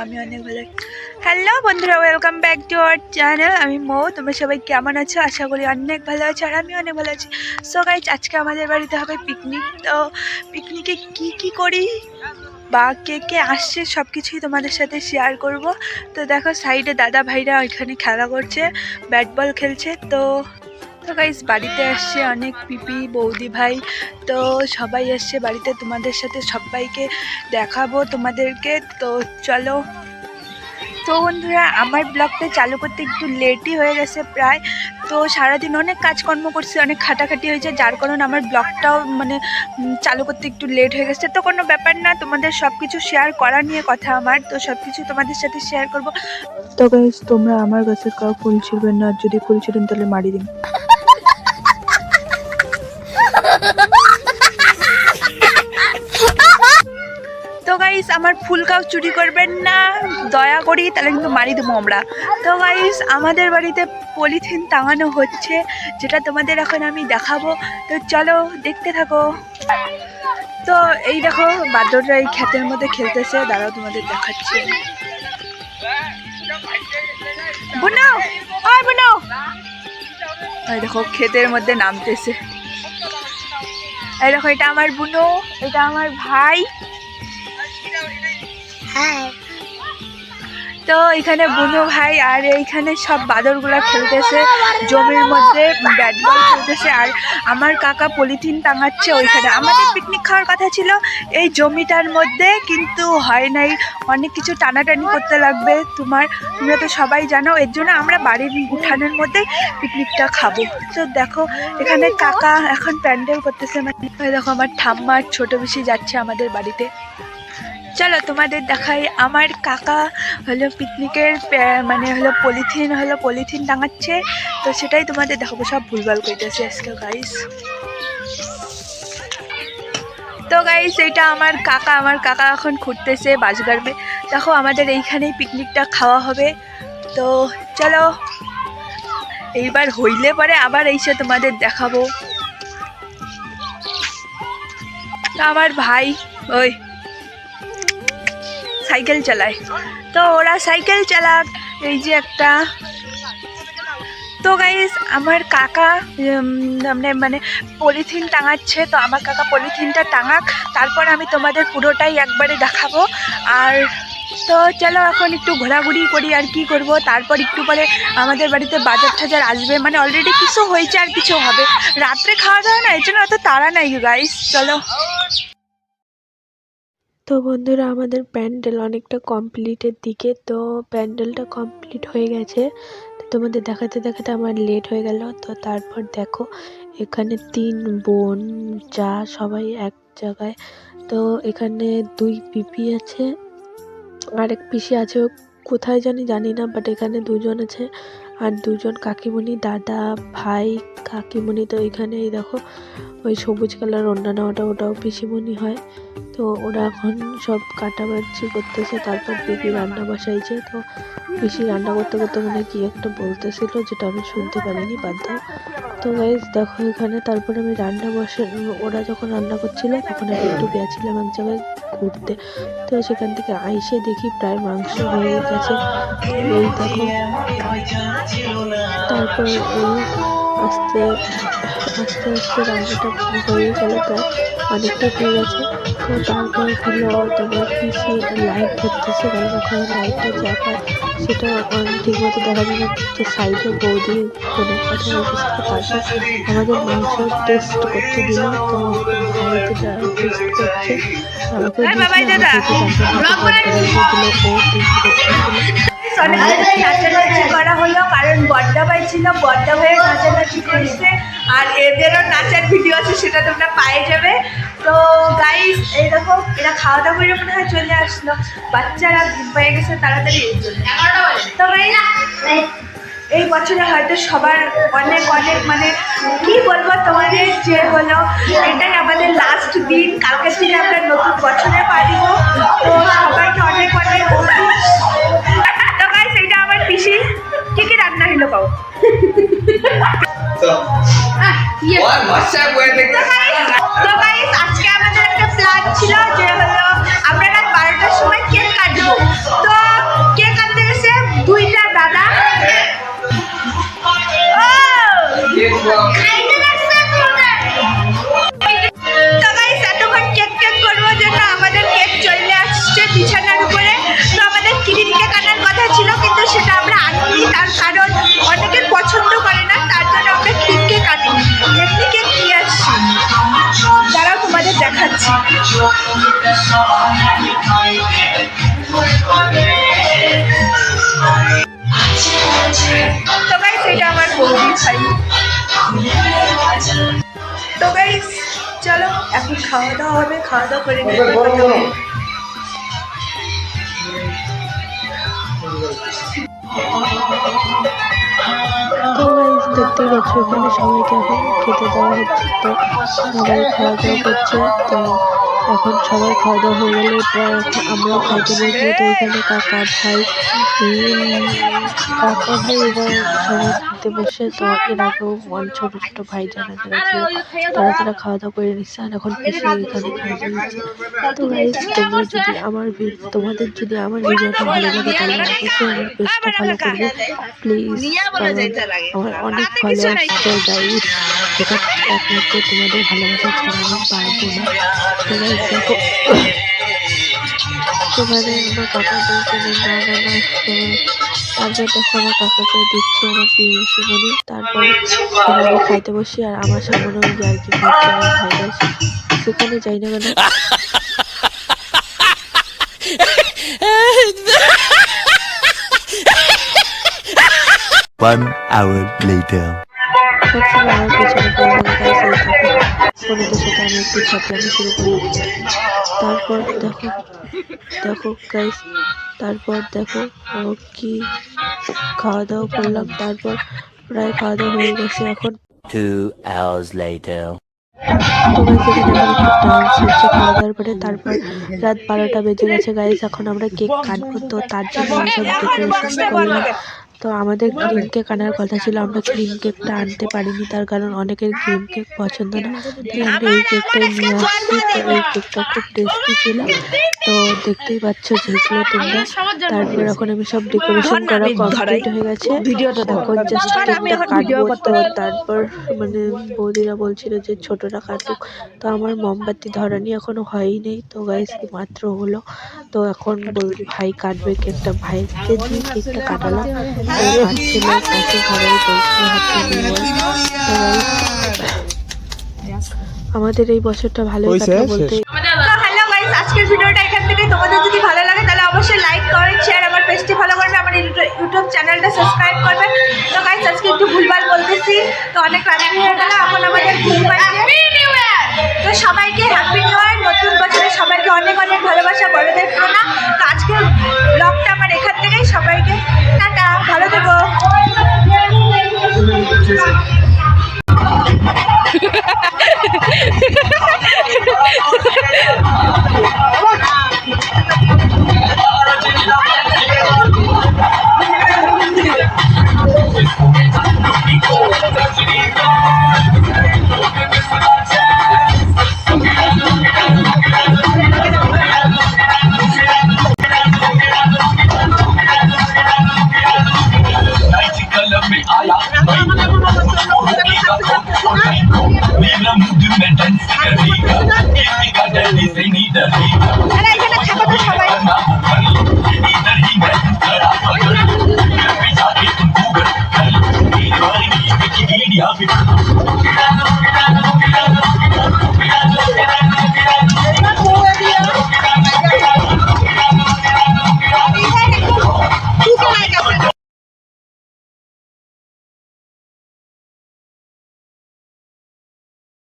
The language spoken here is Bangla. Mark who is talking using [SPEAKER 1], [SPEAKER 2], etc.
[SPEAKER 1] আমি অনেক ভালো। হ্যালো বন্ধুরা, welcome back to our channel. আমি মৌ। তোমরা সবাই কেমন আছো? আশা করি অনেক ভালো আছো, আর আমি অনেক ভালো আছি। সো গাইজ, আজকে আমাদের বাড়িতে হবে পিকনিক। তো পিকনিকে কি করি বা কে কে আসছে সব কিছুই তোমাদের সাথে শেয়ার করব। তো দেখো সাইডে দাদা ভাইরা ওইখানে খেলা করছে, ব্যাট বল খেলছে। তো গাইজ বাড়িতে আসছে অনেক পিপি বৌদি ভাই, তো সবাই আসছে বাড়িতে। তোমাদের সাথে সবাইকে দেখাবো তোমাদেরকে। তো চলো। তো বন্ধুরা, আমার ব্লগটা চালু করতে একটু লেটই হয়ে গেছে প্রায়। তো সারাদিন অনেক কাজকর্ম করছি, অনেক খাটাখাটি হয়েছে, যার কারণে আমার ব্লগটাও চালু করতে একটু লেট হয়ে গেছে। তো কোনো ব্যাপার না, তোমাদের সব কিছু শেয়ার করা নিয়ে কথা আমার। তো সব কিছু তোমাদের সাথে শেয়ার করব। তো গাইস, তোমরা আমার গাছের কাউ ফুল ছিড়বেন না, যদি ফুল ছিড়েন তাহলে মারি দিন। তো গাইস, আমার ফুল কাউ চুরি করবেন না দয়া করি, তাহলে কিন্তু মারি দেবো আমরা। তো গাইস, আমাদের বাড়িতে পলিথিন টাঙানো হচ্ছে, যেটা তোমাদের এখন আমি দেখাবো। তো চলো দেখতে থাকো। তো এই দেখো বাদররা এই ক্ষেতের মধ্যে খেলতেছে, দাঁড়াও তোমাদের দেখাচ্ছি। বুনো, ওই বুনো, এই দেখো ক্ষেতের মধ্যে নামতেছে। এই দেখো, এটা আমার বুনো, এটা আমার ভাই। তো এখানে বুনো ভাই আর এইখানে সব বাদরগুলা খেলতেছে, জমির মধ্যে ব্যাট বল খেলতেছে। আর আমার কাকা পলিথিন টাঙাচ্ছে ওইখানে। আমাদের পিকনিক খাওয়ার কথা ছিল এই জমিটার মধ্যে, কিন্তু হয় নাই। অনেক কিছু টানাটানি করতে লাগবে, তোমরা তো সবাই জানো। এর জন্য আমরা বাড়ির উঠানের মধ্যে পিকনিকটা খাবো। তো দেখো এখানে কাকা এখন প্যান্ডেল করতেছে। দেখো আমার ঠাম্মা ছোট বেশি যাচ্ছে আমাদের বাড়িতে। চলো তোমাদের দেখাই। আমার কাকা হলো পিকনিকের পলিথিন টাঙাচ্ছে। তো সেটাই তোমাদের দেখাবো। সব ভুলভাল করতেছে আজকে গাইস। তো গাইস, এইটা আমার কাকা এখন ঘুরতেছে বাস গাড়বে। দেখো আমাদের এইখানেই পিকনিকটা খাওয়া হবে। তো চলো, এইবার হইলে পরে আবার এইসে তোমাদের দেখাবো। আমার ভাই ওই সাইকেল চালায়, তো ওরা সাইকেল চালাক, এই যে একটা। তো গাইস, আমার কাকা পলিথিন টাঙাচ্ছে। তো আমার কাকা পলিথিনটা টাঙাক, তারপর আমি তোমাদের পুরোটাই একবারে দেখাবো। আর তো চলো এখন একটু ঘোরাঘুরি করি। আর কি করব, তারপর একটু পরে আমাদের বাড়িতে বাজার টাজার আসবে, মানে অলরেডি কিছু হয়েছে আর কিছু হবে। রাত্রে খাওয়া দাওয়া না, এর জন্য অত তাড়া নাই গাইস। চলো। তো বন্ধুরা, আমাদের প্যান্ডেল অনেকটা কমপ্লিটের দিকে। তো প্যান্ডেলটা কমপ্লিট হয়ে গেছে। তো তোমাদের দেখাতে দেখাতে আমার লেট হয়ে গেল। তো তারপর দেখো এখানে 3 বোন যা সবাই এক জায়গায়। তো এখানে 2 পিপি আছে, আর এক পিসি আছে, কোথায় জানি না, বাট এখানে 2 জন আছে। আর 2 জন কাকিমণি, দাদা ভাই কাকিমণি। তো এখানে দেখো ওই সবুজ কালার ওড়না নেওয়াটা, ওটাও পিসিমণি হয়। তো ওরা এখন সব কাটাবাজি করতেছে। তারপর পিপি রান্না বসাইছে। তো পিসি রান্না করতে করতে মানে কি একটা বলতেছিল, যেটা আমি শুনতে পারিনি, বাদ দাও। তো গাইজ দেখো এখানে, তারপর আমি ওরা যখন রান্না করছিল তখন আমি একটু গেছিলাম এক জায়গায় ঘুরতে। তো সেখান থেকে আইসে দেখি প্রায় মাংস হয়ে গেছে, এই দেখো। তারপর আস্তে আস্তে রান্নাটা হয়ে গেল, প্রায় অনেকটা হয়ে গেছে। তো তারপর হলো তোমার পিসি লাইট ধরতেছে, কারণ ওখানে লাইটটা যা পায় সেটা ঠিক মতো দেখা যায় না। তো সাইডে বৌদি ফোনের কথা বলতেছিল। তারপর আমাদের মাংস টেস্ট করতে দিল। তো ভাইতে যারা টেস্ট করছে আমাকে নাচানাচি করা হলো, কারণ বড্ডা ভাই ছিল, বড্ডা ভাইয়ের নাচানাচি করছে। আর এদেরও নাচার ভিডিও আছে, সেটা তোমরা পেয়ে যাবে। তো গাইস, এই দেখো এরা খাওয়া দাওয়া করে মনে হয় চলে আসলো। বাচ্চারা হয়ে গেছে তাড়াতাড়ি। তো গাইস, এই বছরে হয়তো সবার অনেক মানে কি বলবো তোমাদের, যে হলো এটাই আমাদের লাস্ট দিন। কালকের দিনে আমরা নতুন বছরে পারিব। তো সবাইকে অনেক তো গাইস, এইটা আমার পিসি। কি রান্না হইলো পাও? তো গাইস, আজকে আমাদের একটা প্ল্যান ছিল, যে হলো আমরা রাত 12টার সময় কেক কাটবো। তো তো গাইস এটা আমার বৌদি ভাই। তো গাইস চলো এখন খাওয়া দাওয়া হবে, খাওয়া দাওয়া করে নিয়ে কথা বলি।
[SPEAKER 2] তো গাইস দেখতেই পাচ্ছ এখানে সবাইকে এখন খেতে দেওয়া হচ্ছে। তো সবাই খাওয়া দাওয়া করছে। তো এখন সবাই খাওয়া দাওয়া হয়ে গেলে প্রায় আমরাও খাইতে বসবো। তো এখানে কাকা ভাই কাকা ভাই এরা সবাই খেতে বসে। তো এর আগেও ছোট ছোট ভাই যারা যারা ছিল তারা খাওয়া দাওয়া করে নিচ্ছে। আর এখন পিসি এখানে খাওয়া দাওয়া দিচ্ছে। তো গাইস তোমরা যদি তোমাদের যদি আমার ভিডিওটা ভালো লাগে তাহলে অবশ্যই আমার পেজটা ফলো করবে প্লিজ। আমার অনেক ফলোয়ার্স আছে গাইস, যেটা একমাত্র তোমাদের ভালোবাসা ছাড়া আমি পারবো না। তো গাইস দেখো সেখানে আমার কাকা বলছে না না না। তারপর দেখো আমার কাকাকে দিচ্ছে আমার পিসি মনি। তারপরে আমি খাইতে বসি আর আমার সামনে ওই আর কি খাচ্ছে আমার ভাইরা। সেখানে যাই না কেন
[SPEAKER 3] 1 hour later.
[SPEAKER 2] সবসময় আমার পেছনে পড়ে বন্ধুদের সাথে আমি একটু ছাপলামি শুরু করি। তারপর দেখো গাইস, তারপর দেখো কি খাওয়া দাওয়া করলাম। তারপর প্রায় খাওয়া দাওয়া হয়ে গেছে। এখন
[SPEAKER 3] 2 hours later.
[SPEAKER 2] তো গাইস এখানে আমার একটু ডান্স হচ্ছে খাওয়া দাওয়ার পরে। তারপর রাত 12টা বেজে গেছে গাইস, এখন আমরা কেক কাটবো। তো তার জন্য আমি সব ডেকোরেশন করলাম। তো আমাদের ক্রিম কেক আনার কথা ছিল, আমরা ক্রিম কেকটা আনতে পারিনি, তার কারণ অনেকের ক্রিম কেক পছন্দ না। তাই আমরা এই কেকটাই নিয়ে আসছি। তো এই কেকটা খুব টেস্টি ছিল, তো দেখতেই পাচ্ছ যেগুলো তোমরা। তারপর এখন আমি সব ডেকোরেশন করা কমপ্লিট হয়ে গেছে। এখন জাস্ট কেকটা কাটবো। তো তারপর মানে বৌদিরা বলছিল যে ছোটটা কাটুক। তো আমার মোমবাতি ধরানি এখনো হয়নি। তো গাইস মাত্র হলো। তো এখন ভাই কাটবে কেকটা, ভাইকে দিয়ে কেকটা কাটালাম। কাটছিল পাশে ঘরে বলছিল হাতে আমাদের এই বছরটা ভালোই কাটলো বলতে।
[SPEAKER 1] হ্যালো গাইস, আজকের ভিডিওটা এখান থেকে। তোমাদের যদি ভালো লাগে তাহলে অবশ্যই লাইক কমেন্ট শেয়ার, আমার পেজটি ফলো করবে, আমার ইউটিউব চ্যানেলটা সাবস্ক্রাইব করবে। তো গাইস আজকে একটু ভুলভাল বলতেছি, তো অনেক রাত্রি হয়ে গেল, এখন আমাদের ঘুম পাচ্ছে। তো সবাইকে হ্যাপি নিউ ইয়ার, নতুন বছরে সবাইকে অনেক অনেক ভালোবাসা, বড়দের প্রণাম।